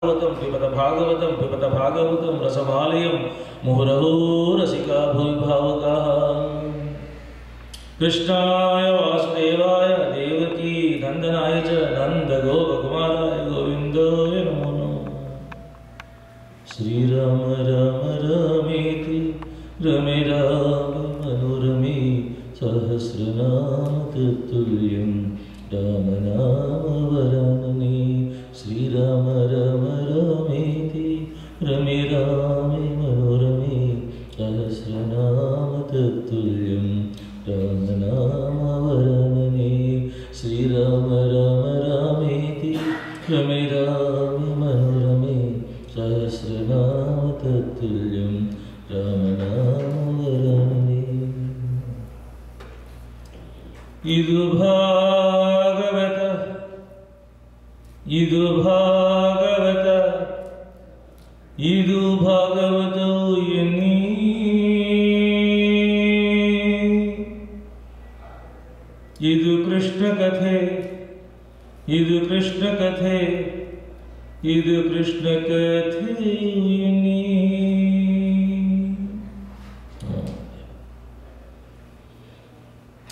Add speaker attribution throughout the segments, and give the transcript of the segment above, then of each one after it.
Speaker 1: भागवतं रसमालयं मुहुरहो रसिका भूमिभावकाः कृष्णाय वासुदेवाय देवकी नंदनाय च नन्दगोपकुमाराय गोविन्दाय नमो नमः। श्रीराम राम रामेति रमे रामे मनोरमे सहस्रनाम तत्तुल्यं रामनाम वरानने। श्रीराम राम रामेति रमे रामे मनोरमे सहस्रनाम तत्तुल्यं रामनाम वरानने। श्रीराम राम रामेति रमे रामे मनोरमे सहस्रनाम तत्तुल्यं रामनाम वरानने। इदु भागवतो यन्नी इदु कृष्ण कथे यन्नी।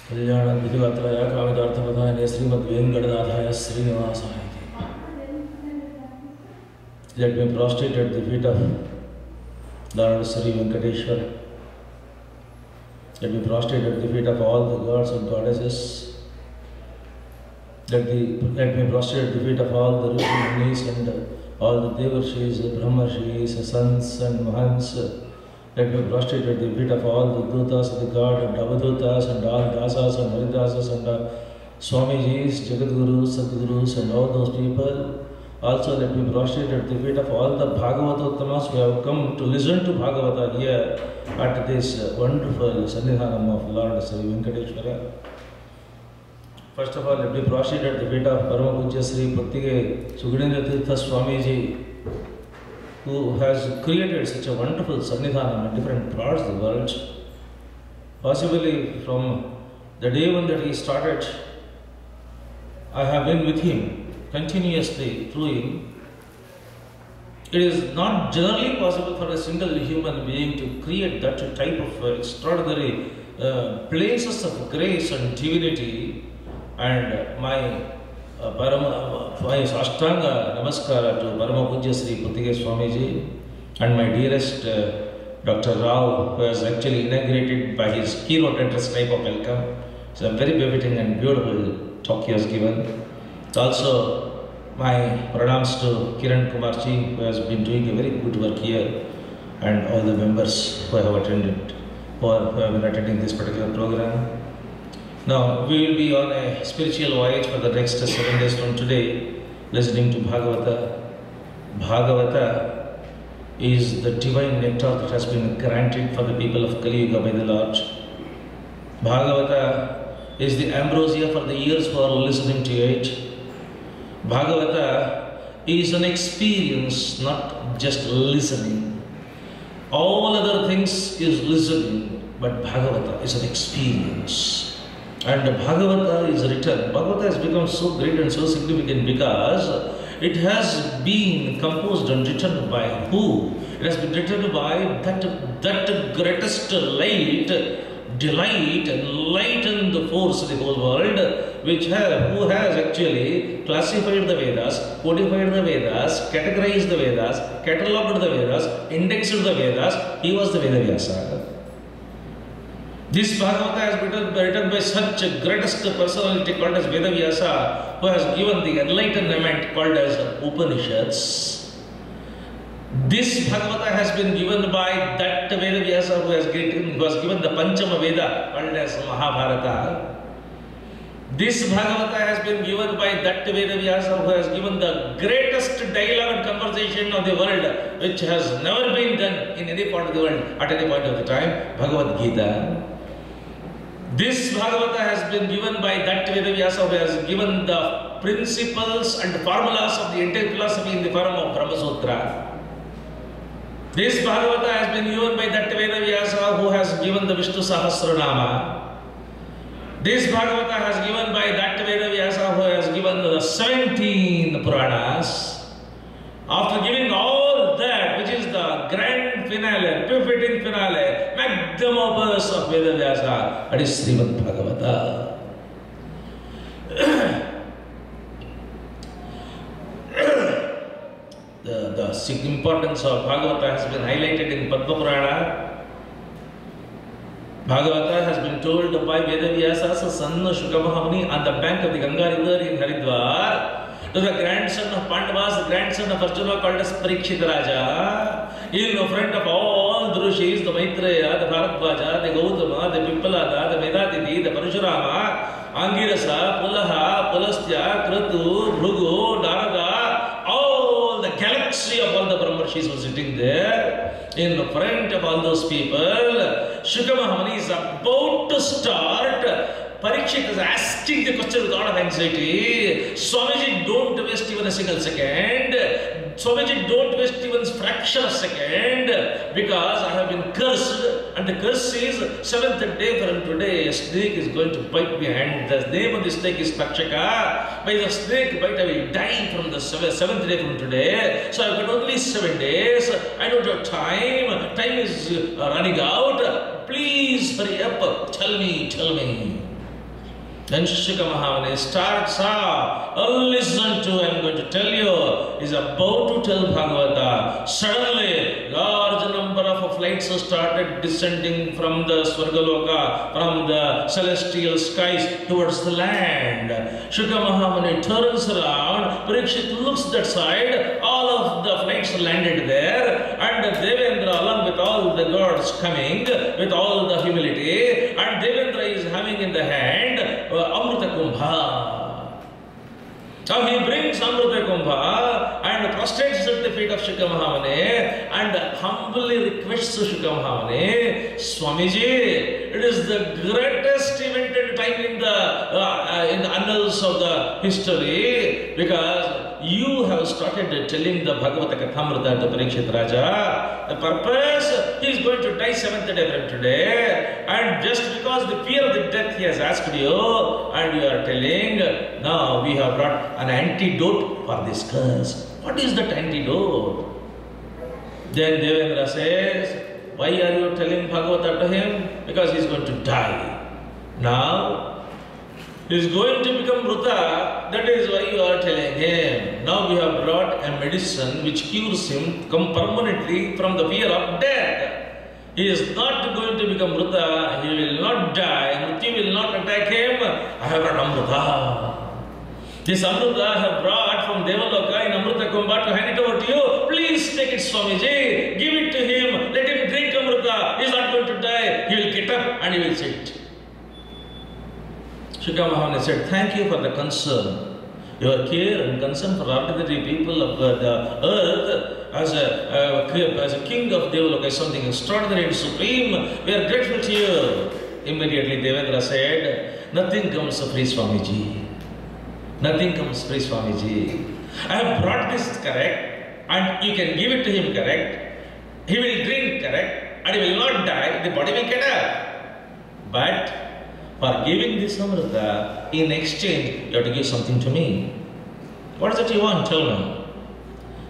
Speaker 1: कल्याण विधिगात्राय कामितार्थप्रदायिने Shrimad वेंकटनाथाय श्रीनिवासाय। Let me prostrate at the feet of Lord Sri Venkateshwara. Let me prostrate at the feet of all the gods and goddesses. Let me prostrate at the feet of all the Rishis and all the Devarshis, Brahmarshis, Sants and Mahants. Let me prostrate at the feet of all the Dutas of the God and Avadutas and all Dasas and Haridasas and Swamijis, Jagadgurus, Sadgurus and all those people. Also, let me prostrate at the feet of all the Bhagavatottamas who have come to listen to Bhagavata here at this wonderful Sannidhanam of Lord Sri Venkateshwara. First of all, let me prostrate at the feet of Paramapujya Sri Puthige Sugrinda Tirtha Swamiji, who has created such a wonderful Sannidhanam in different parts of the world. Possibly from the day when that he started, I have been with him continuously through him. It is not generally possible for a single human being to create that type of extraordinary places of grace and divinity. And my Ashtanga Namaskara to Parama Pujya Sri Puthige Swamiji and my dearest Dr. Rao, who has actually inaugurated by his keynote address type of welcome. It's a very befitting and beautiful talk he has given. Also, my pranams to Kiran Kumar who has been doing a very good work here, and all the members who have attended, who have been attending this particular program. Now, we will be on a spiritual voyage for the next 7 days from today, listening to Bhagavata. Bhagavata is the divine nectar that has been granted for the people of Kali Yuga by the Lord. Bhagavata is the ambrosia for the ears who are listening to it. Bhagavata is an experience, not just listening. All other things is listening, but Bhagavata is an experience. And Bhagavata is written. Bhagavata has become so great and so significant because it has been composed and written by who? It has been written by that greatest light, delight and lighten the force of the whole world, who has actually classified the Vedas, codified the Vedas, categorized the Vedas, catalogued the Vedas, indexed the Vedas. He was the Vedavyasa. This Bhagavata has been written by such a greatest personality called as Vedavyasa, who has given the enlightenment called as Upanishads. This Bhagavata has been given by that Vedavyasa who has given the Panchama Veda called as Mahabharata. This Bhagavata has been given by that Vedavyasa who has given the greatest dialogue and conversation of the world, which has never been done in any part of the world at any point of the time, Bhagavad Gita. This Bhagavata has been given by that Vedavyasa who has given the principles and formulas of the entire philosophy in the form of Brahma Sutra. This Bhagavata has been given by that Vedavyasa who has given the Vishnu Sahasranama. This Bhagavata has given by that Vedavyasa who has given the 17 Puranas. After giving all that, which is the grand finale, befitting finale, magnum opus of Vedavyasa, that is Srimad Bhagavata. The importance of Bhagavata has been highlighted in Padma Purana. Bhagavata has been told by Vedavyasa's son Shukamahamuni on the bank of the Ganga river in Haridwar to the grandson of Pandavas, the grandson of Arjuna called as Parikshit Raja, in front of all the Rishis, the Maitreya, the Bharadvaja, the Gautama, the Pippalada, the Medaditi, the Parashurama, Angirasa, Pulaha, Pulastya, Kratu, Bhrugu, Narada, all the galaxy of all the Brahmarshis were sitting there in front of all those people. Shukamahamuni is about to start. Parikshit is asking the question with a lot of anxiety. Swamiji, don't waste even a single second. Swamiji, don't waste even a fraction of a second, because I have been cursed, and the curse is seventh day from today. A snake is going to bite me, and the name of the snake is Takshaka. By the snake bite, I will die from the seventh day from today. So I've got only 7 days. I don't have time. Time is running out. Please hurry up. Tell me. Then Shukamahamuni starts listen to, I'm going to tell you, is about to tell Bhagavata. Suddenly, large number of flights started descending from the Swargaloka, from the celestial skies towards the land. Shukamahamuni turns around, Parikshit looks that side, all of the flights landed there, and Devendra along with all the gods coming, with all the humility, and Devendra is having in the hand Amrita Kumbha. Now he brings Amrita Kumbha and prostrates at the feet of Shukamahamuni and humbly requests Shukamahamuni, Swamiji, it is the greatest event and time in the annals of the history, because you have started telling the Bhagavata Kathamrita to Parikshit Raja. The purpose, he is going to die 7th day from today, and just because the fear of the death he has asked you, and you are telling, now we have brought an antidote for this curse. What is that antidote? Then Devendra says, why are you telling Bhagavata to him? Because he is going to die. Now, he is going to become Mruta, that is why you are telling him. Now we have brought a medicine which cures him permanently from the fear of death. He is not going to become Mruta, he will not die, Mruti will not attack him. I have brought Amruta. This Amruta I have brought from Devaloka in Amruta Kumbha to hand it over to you. Please take it, Swamiji. Give it to him. Let him drink Amruta. He is not going to die. He will get up and he will sit. Shukamahamuni said, thank you for the concern. Your care and concern for ordinary people of the earth as a king of Devaloka is something extraordinary and supreme. We are grateful to you. Immediately Devendra said, nothing comes free, Swamiji. Nothing comes free, Swamiji. I have brought this correct, and you can give it to him correct. He will drink correct, and he will not die. The body will get up. But for giving this Amrita, in exchange, you have to give something to me. What is it you want? Tell me.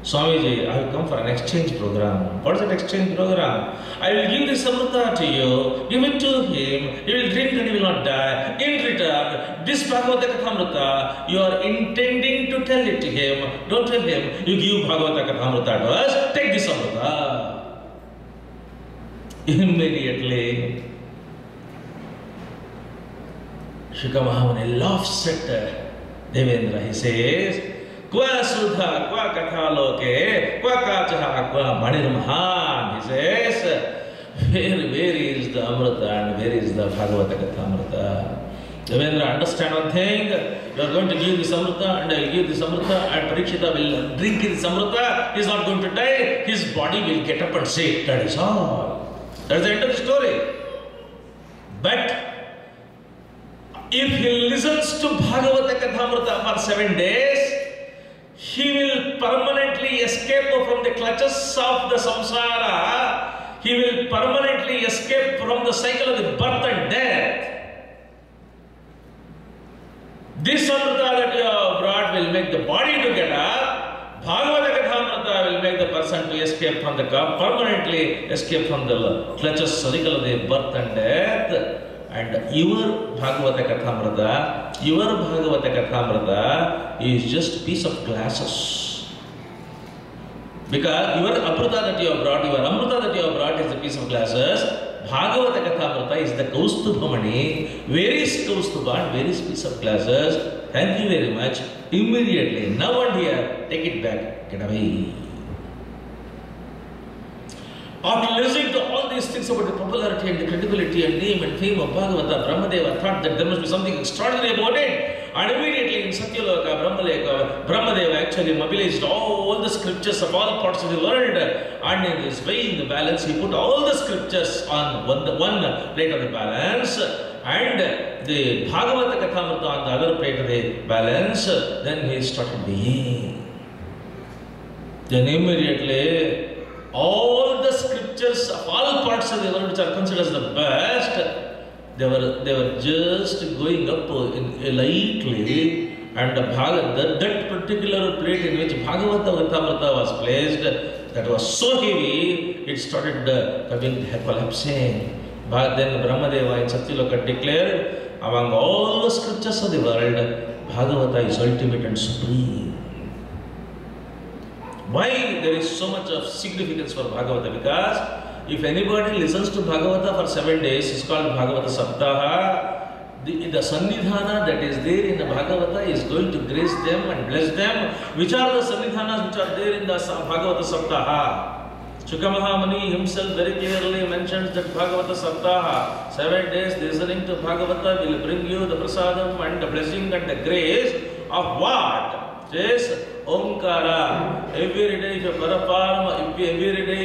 Speaker 1: Swamiji, I have come for an exchange program. What is that exchange program? I will give this Amrita to you, give it to him, he will drink and he will not die. In return, this Bhagavata Kathamrita, you are intending to tell it to him. Don't tell him, you give Bhagavata Kathamrita to us, take this Amrita. Immediately, Shukamahamuni laughs at Devendra. He says, Kwa Sudha, Kwa Kathaloke, Kwa Kachaha, Kwa Manirmahan. He says, where is the Amrita and where is the Bhagavata Kathamrita? Devendra, understand one thing, you are going to give this Amrita and I will give this Amrita and Parikshita will drink this Amrita. He is not going to die, his body will get up and say, that is all. That is the end of the story. But if he listens to Bhagavata Kathamrita for 7 days, he will permanently escape from the clutches of the samsara. He will permanently escape from the cycle of the birth and death. This Amrita that you have brought will make the body to get up. Bhagavata Kathamrita will make the person to escape from the permanently escape from the clutches cycle of the birth and death. And your Bhagavata Kathamrita is just a piece of glasses. Because your Amrita that you have brought, your Amrita that you have brought is a piece of glasses. Bhagavata Kathamrita is the Kaustubhamani, various Kaustubha, various piece of glasses. Thank you very much. Immediately, now and here, take it back, get away. After listening to all these things about the popularity and the credibility and name and fame of Bhagavata, Brahmadeva thought that there must be something extraordinary about it. And immediately in Satyaloka, Brahmadeva actually mobilized all the scriptures of all parts of the world. And in this way, in the balance, he put all the scriptures on one plate of the balance. And the Bhagavata Kathamrita on the other plate of the balance. Then he started being. Then immediately, all the scriptures of all parts of the world which are considered as the best, they were just going up lightly, and that particular plate in which Bhagavata Kathamrita was placed, that was so heavy, it started collapsing. But then Brahmadeva in Satyaloka declared, among all the scriptures of the world, Bhagavata is ultimate and supreme. Why there is so much of significance for Bhagavata? Because if anybody listens to Bhagavata for 7 days, it's called Bhagavatha Sapthaha. The Sannidhana that is there in the Bhagavata is going to grace them and bless them. Which are the Sannidhanas which are there in the Bhagavata Sapthaha? Shukamahamani himself very clearly mentions that Bhagavata Sapthaha, 7 days listening to Bhagavata will bring you the prasadam and the blessing and the grace of what? Says Omkara. Every day if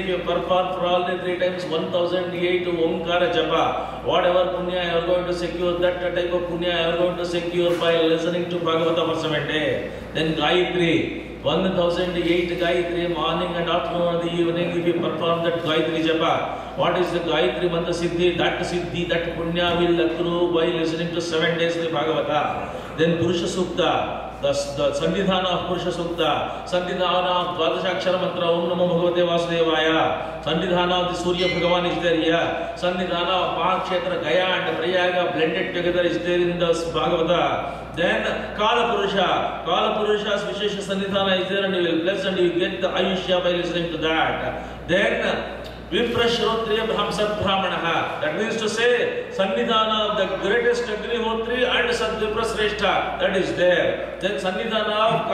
Speaker 1: you perform for all the 3 times 1008 Omkara Japa, whatever punya you are going to secure, that type of punya you are going to secure by listening to Bhagavata for 7 days. Then Gayatri, 1008 Gayatri, morning and afternoon and the evening, if you perform that Gayatri Japa. What is the Gayatri Mantra Siddhi? That punya will accrue by listening to 7 days of the Bhagavata. Then Purusha Sukta. The Sannidhana of Purusha Sukta, Sannidhana of Dvadashakshara Mantra, Om Namo Bhagavate Vasudevaya, Sannidhana of the Surya Bhagavan is there here, Sannidhana of Mahakshetra, Gaya and Prayaga blended together is there in the Bhagavata. Then Kala Purusha's Vishesha Sannidhana is there and you will bless and you will get the Ayushya by listening to that. Then Viprashrotriya Brahmsat Brahmanaha. That means to say, Sannidhana of the greatest Agnihotri and Sadviprasreshta, that is there. Then Sannidhana of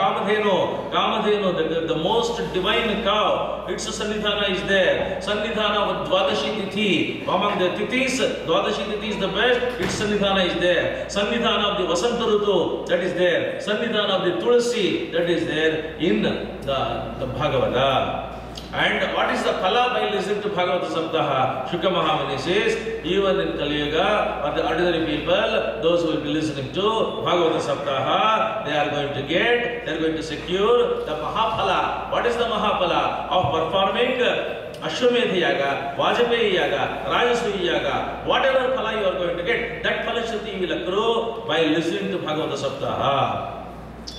Speaker 1: Kamadhenu, the most divine cow, its Sannidhana is there. Sannidhana of Dvadashi Tithi, among the Tithis, Dvadashi Tithi is the best, its Sannidhana is there. Sannidhana of the Vasanta Rutu, that is there. Sannidhana of the Tulasi, that is there in the Bhagavata. And what is the phala by listening to Bhagavata Sapthaha? Shuka Mahamani says, even in Kali Yuga, or the ordinary people, those who will be listening to Bhagavata Sapthaha, they are going to secure the Mahaphala. What is the Mahaphala? Of performing Ashwamedha Yaga, Vajapayee Yaga, Rajasuya Yaga, whatever phala you are going to get, that phalashruti will accrue by listening to Bhagavata Sapthaha.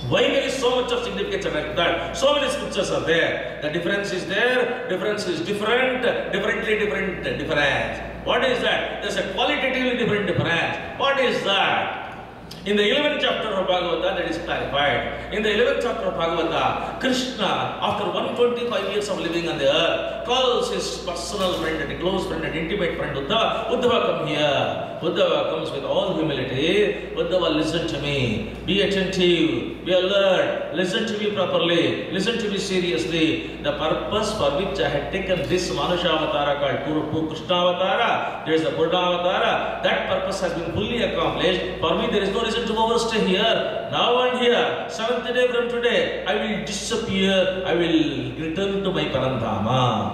Speaker 1: Why there is so much of significance about that? So many scriptures are there. The difference is there, difference is different, different. What is that? There's a qualitatively different difference. What is that? In the 11th chapter of Bhagavata, that is clarified. In the 11th chapter of Bhagavata, Krishna, after 125 years of living on the earth, calls his personal friend and close friend and intimate friend Uddhava. Uddhava, come here. Uddhava comes with all humility. Uddhava, listen to me. Be attentive. Be alert. Listen to me properly. Listen to me seriously. The purpose for which I had taken this Manusha Avatara called Krishna Avatara, there is the Purna Avatara. That purpose has been fully accomplished. For me, there is no reason to overstay here. Now and here, 7th day from today, I will disappear. I will return to my Parandhama.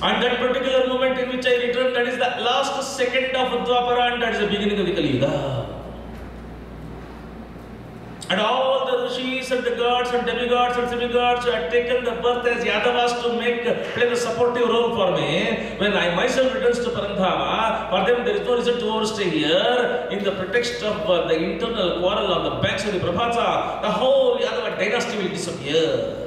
Speaker 1: And that particular moment in which I return, that is the last second of Dwapara and that is the beginning of the Kali Yuga. And all the Rishis rishis and the gods and demigods and semigods who had taken the birth as Yadavas to play the supportive role for me. When I myself returns to Parandhama, for them there is no reason to overstay here. In the pretext of the internal quarrel on the banks of the Pravachana, the whole Yadava dynasty will disappear.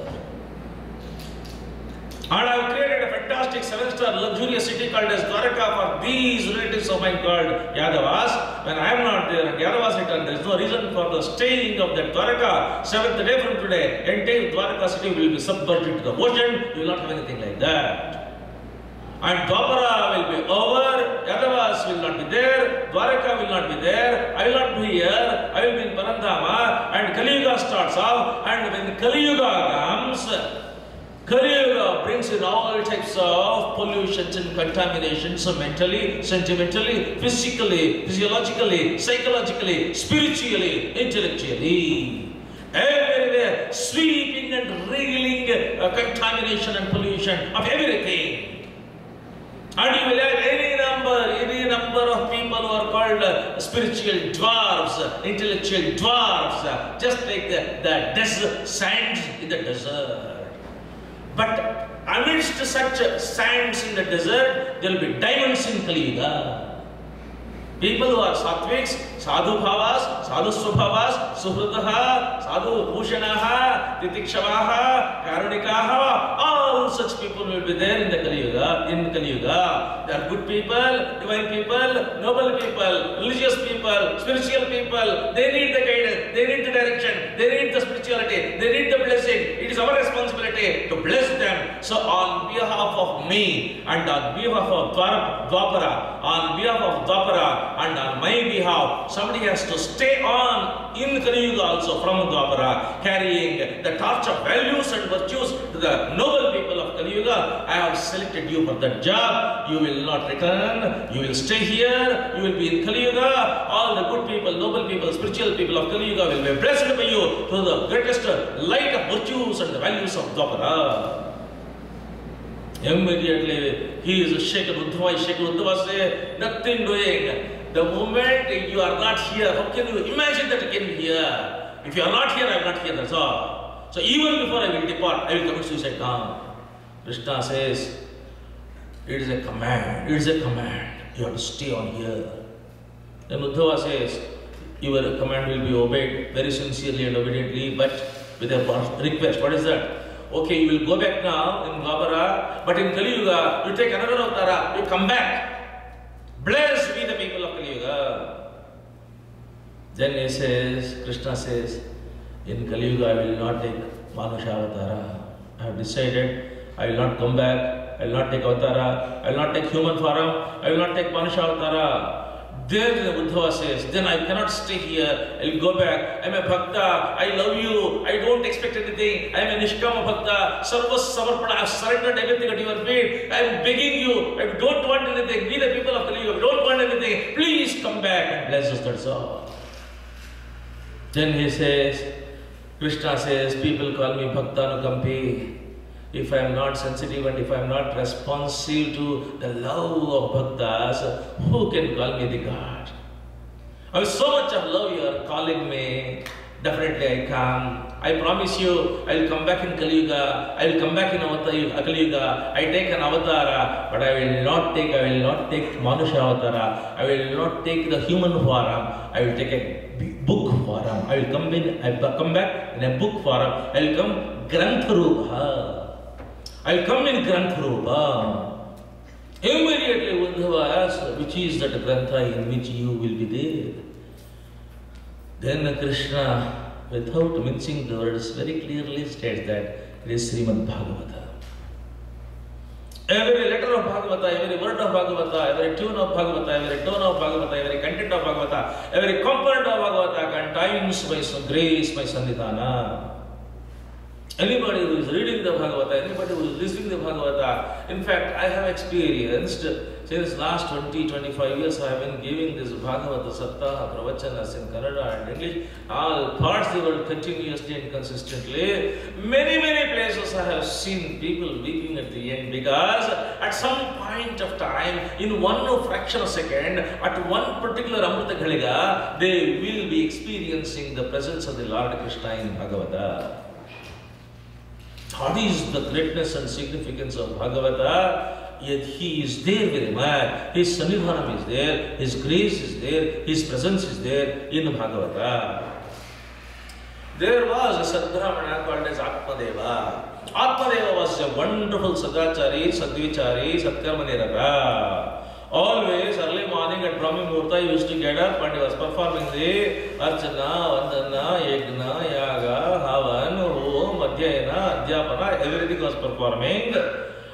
Speaker 1: And I have created a fantastic 7-star luxurious city called as Dwaraka for these relatives of mine called Yadavas. When I am not there and Yadavas return, there is no reason for the staying of that Dwaraka. 7th day from today, entire Dwaraka city will be subverted to the ocean. You will not have anything like that. And Dwapara will be over, Yadavas will not be there, Dwaraka will not be there, I will not be here, I will be in Parandhama, and Kali Yuga starts off, and when Kali Yuga comes, Kali Yuga brings in all types of pollutions and contaminations, so mentally, sentimentally, physically, physiologically, psychologically, spiritually, intellectually. Everywhere, sweeping and reeling contamination and pollution of everything. And you will have any number of people who are called spiritual dwarfs, intellectual dwarfs, just like the desert, sands in the desert. But amidst such sands in the desert, there will be diamonds in Kali Yuga. People who are sattviks, sadhu bhavas, sadhu swabhavas, suhrutaha, sadhu bhushanaha, titikshavaha, karunikaha, all such people will be there in the Kali Yuga. They are good people, divine people, noble people, religious people, spiritual people. They need the guidance, they need the direction, they need the spirituality, they need the blessing. It is our responsibility to bless them. So on behalf of me and on behalf of Dwapara, on behalf of Dwapara and on my behalf, somebody has to stay on in Kali Yuga also from Dwapara, carrying the torch of values and virtues to the noble people of Kali Yuga. I have selected you for that job. You will not return. You will stay here. You will be in Kali Yuga. All the good people, noble people, spiritual people of Kali Yuga will be blessed by you to the greatest light of virtues and the values of Dwapara. Immediately he is shaken. Uddhava say, nothing doing. The moment you are not here, how can you imagine that you can be here? If you are not here, I am not here, that's all. So even before I will depart, I will commit suicide now. Krishna says, it is a command, you have to stay on here. Then Uddhava says, your command will be obeyed very sincerely and obediently, but with a request. What is that? Okay, you will go back now in Dwapara, but in Kali Yuga, you take another avatara, you come back. Blessed be the people of Kali Yuga. Then he says, Krishna says, in Kali Yuga I will not take Manusha avatara. I have decided I will not come back, I will not take avatara, I will not take human form, I will not take Manusha avatara. Then Uddhava says, then I cannot stay here, I will go back. I am a Bhakta, I love you, I don't expect anything, I am a Nishkama Bhakta, Sarvas Samarpada, I have surrendered everything at your feet, I am begging you, I don't want anything, we the people of Kali Yuga don't want anything, please come back and bless us, that's all. Then he says, Krishna says, people call me Bhakta Nukampi. If I am not sensitive and if I am not responsive to the love of Bhaktas, who can call me the God? With so much of love you are calling me, definitely I come. I promise you, I will come back in Kali Yuga, I will come back in Kali Yuga, I take an avatara, but I will not take Manusha avatara, I will not take the human form, I will take a book form, I will come back in a book form, I will come Grantharupa. I will come in Grantharupa. Immediately Uddhava asks, which is that Grantha in which you will be there? Then Krishna, without mincing the words, very clearly states that it is Srimad Bhagavata. Every letter of Bhagavata, every word of Bhagavata, every tune of Bhagavata, every tone of Bhagavata, every content of Bhagavata, every component of Bhagavata contains by some grace, by Sannidhana. Anybody who is reading the Bhagavata, anybody who is listening to the Bhagavata, in fact, I have experienced since last 20-25 years I have been giving this Bhagavata Sapthaha, Pravachanas in Kannada and English, all parts they were continuously and consistently. Many places I have seen people weeping at the end because at some point of time, in one fraction of a second, at one particular Amrita Ghaliga, they will be experiencing the presence of the Lord Krishna in Bhagavata. What is the greatness and significance of Bhagavata? Yet He is there very much. His Sannidhanam is there, His grace is there, His presence is there in Bhagavata. There was a Sadbrahmana called as Atmadeva. Atmadeva was a wonderful Sadachari, Sadvichari, Satkarmanirata. Always early morning at Brahmi Murta he used to get up and he was performing the Archana, Vandana, Yagna, Yaga, Havan, Om, Adhyayana, Adhyapana, everything was performing.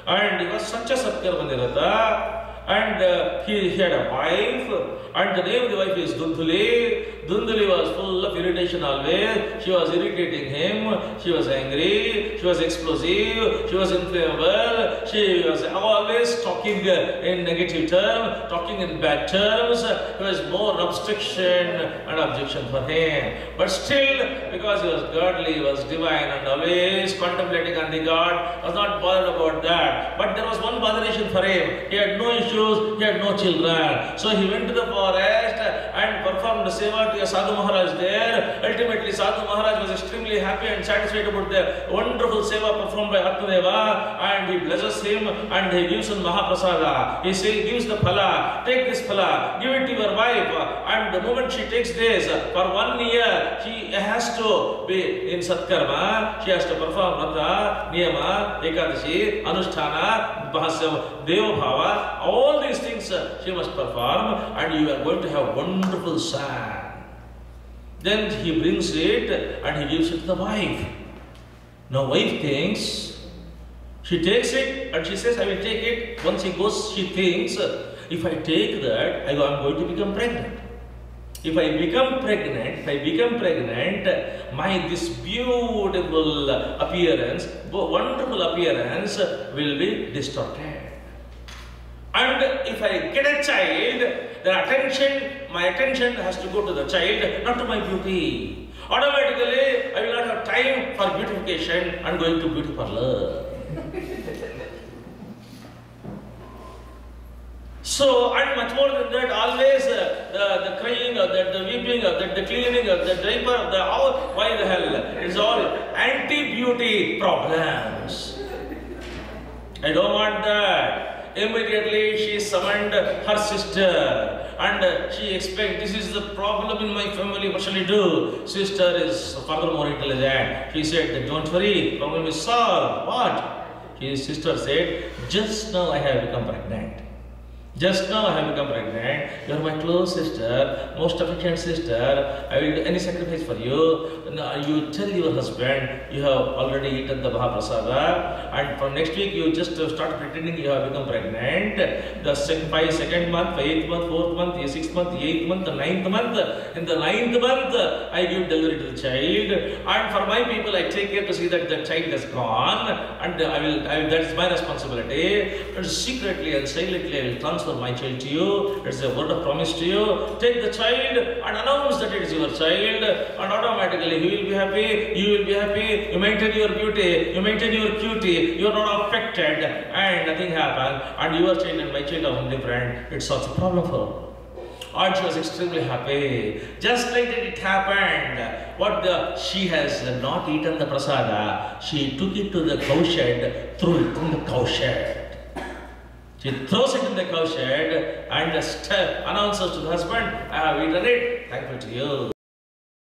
Speaker 1: And he was such a Satkarmanirata. And he had a wife, and the name of the wife is Dunduli. Dunduli was full of irritation always. She was irritating him, she was angry, she was explosive, she was inflammable, she was always talking in negative terms, talking in bad terms. There was more obstruction and objection for him. But still, because he was godly, he was divine, and always contemplating on the God, was not bothered about that. But there was one botheration for him. He had no issues, he had no children. So he went to the forest and performed the seva to a Sadhu Maharaj there. Ultimately, Sadhu Maharaj was extremely happy and satisfied about the wonderful seva performed by Atmadeva, and he blesses him and he gives him Mahaprasada. He gives the phala, take this phala, give it to your wife, and the moment she takes this, for 1 year, she has to be in Satkarma, she has to perform Matha, Niyama, Ekadashi, Anusthana, Bhasya, Deva Bhava, all these things she must perform, and you are going to have wonderful son. Then he brings it and he gives it to the wife. Now wife thinks, she takes it and she says, I will take it. Once he goes, she thinks, if I take that, I am going to become pregnant. If I become pregnant, my this beautiful appearance, wonderful appearance will be distorted. And if I get a child, my attention has to go to the child, not to my beauty. Automatically, I will not have time for beautification and going to beauty parlor. So, and much more than that, always the crying, the weeping, the cleaning, the diaper, why the hell? It's all anti-beauty problems. I don't want that. Immediately she summoned her sister and she explained, this is the problem in my family, what shall I do? Sister is furthermore intelligent. She said, don't worry, problem is solved. What? His sister said, just now I have become pregnant. Just now I have become pregnant. You are my close sister, most affectionate sister. I will do any sacrifice for you. Now you tell your husband you have already eaten the Mahaprasada, and from next week you just start pretending you have become pregnant. The second month, 8th month, 4th month, 6th month, 8th month, the 9th month. In the 9th month, I give delivery to the child, and for my people I take care to see that the child has gone, and I will that is my responsibility. And secretly and silently I will transfer my child to you. It's a word of promise to you. Take the child and announce that it is your child, and automatically he will be happy, you will be happy, you maintain your beauty, you maintain your cutie, you are not affected, and nothing happens, and your child and my child are different. It solves a problem for her. And she was extremely happy. Just like that it happened. She has not eaten the prasada. She took it to the cowshed, threw it in the cowshed. She throws it in the cowshed and announces to the husband, I have eaten it, thankful to you.